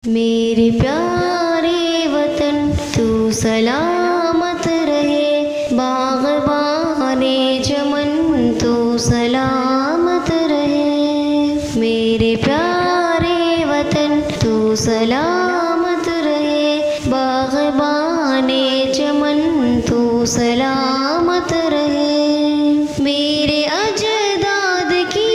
میرے پیارے وطن تو سلامت رہے، باغبان چمن تو سلامت رہے۔ میرے پیارے وطن تو سلامت رہے، باغبان چمن تو سلامت رہے۔ میرے اجداد کی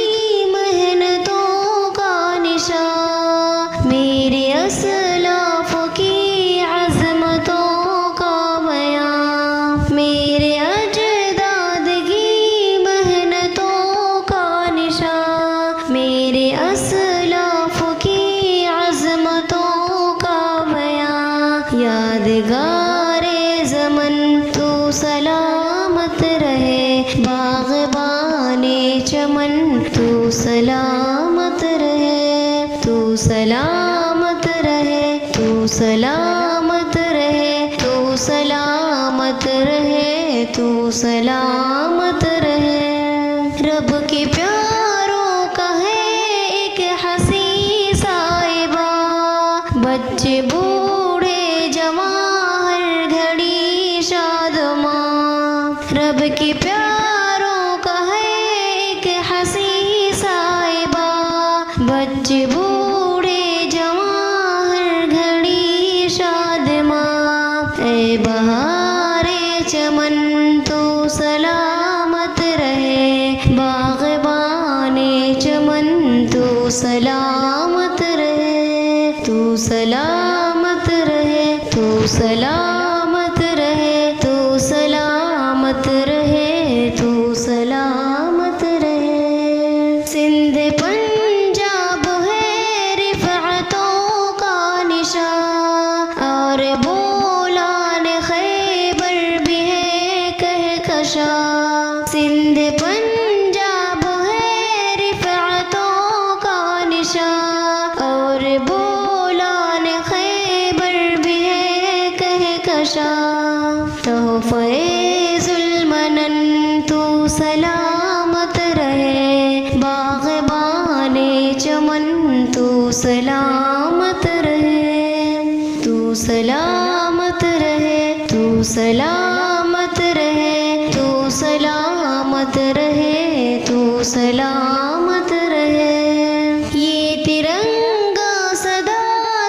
محنتوں کا نشان، میرے اسلاف کی عظمتوں کا بیان، میرے اجداد کی محنتوں کا نشان، میرے اسلاف کی عظمتوں کا بیان۔ یادگار زمن تو سلامت رہے، باغبان چمن تو سلامت رہے، تو سلامت رہے، تو سلامت رہے، تو سلامت رہے، تو سلامت رہے۔ رب کے پیاروں کا ہے ایک حسین صاحبہ، بچے بوڑھے جوان ہر گھڑی شادماں۔ رب کے پیاروں کا ہے ایک حسین صاحبہ، بچے بوڑھے جوان ہر گھڑی شادماں۔ اے بہار چمن تو سلامت رہے، باغبان چمن تو سلامت رہے، تو سلامت رہے، تو سلامت رہے، تو سلامت رہے، تو سلامت رہے۔ سندھ پنجاب ہے رفعتوں کا نشان، اور بولان خیبر بھی ہے کہکشاں۔ سندھ پنجاب ہے رفعتوں کا نشان، اور بولان خیبر بھی ہے کہکشاں۔ تحفہ ذوالمنن تو سلامت رہے، باغبان چمن تو سلامت رہے، تو سلامت رہے، تو سلامت رہے، تو سلامت رہے، تو سلامت رہے۔ یہ ترنگا صدا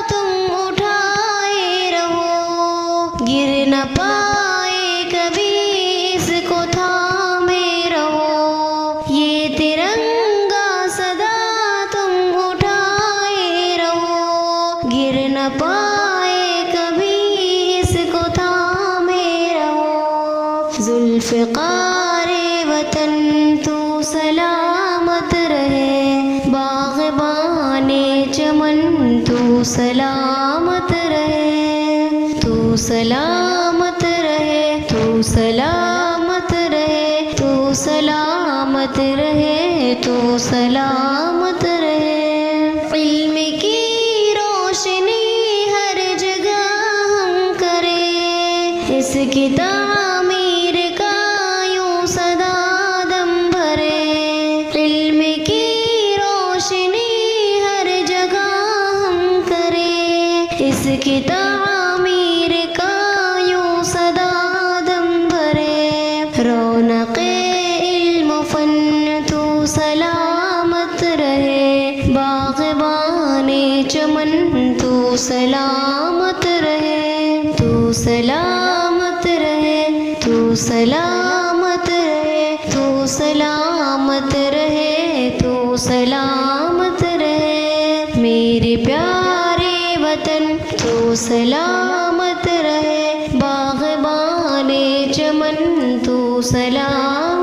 تم اٹھائے رہو، گر نہ پائے کبھی اس کو تھامے رہو۔ یہ ترنگا صدا تم اٹھائے رہو، گر نہ پائے کبھی اس کو تھامے رہو۔ ذوالفقار وطن تو سلامت رہے، باغبان چمن تو سلامت رہے، تو سلامت رہے، تو سلامت رہے، تو سلامت رہے، تو سلامت رہے۔ علم کی روشنی ہر جگہ ہم کریں، اس کی تعمیر کا یوں صدا دم بھرے۔ علم کی روشنی ہر جگہ ہم کریں، اس کی تعمیر کا یوں صدا دم بھرے۔ رونق علم و فن تو سلامت رہے، باغبان چمن تو سلامت رہے، تو سلامت رہے، تو سلامت رہے، تو سلامت رہے، تو سلامت رہے۔ میرے پیارے وطن تو سلامت رہے، باغبان چمن تو سلامت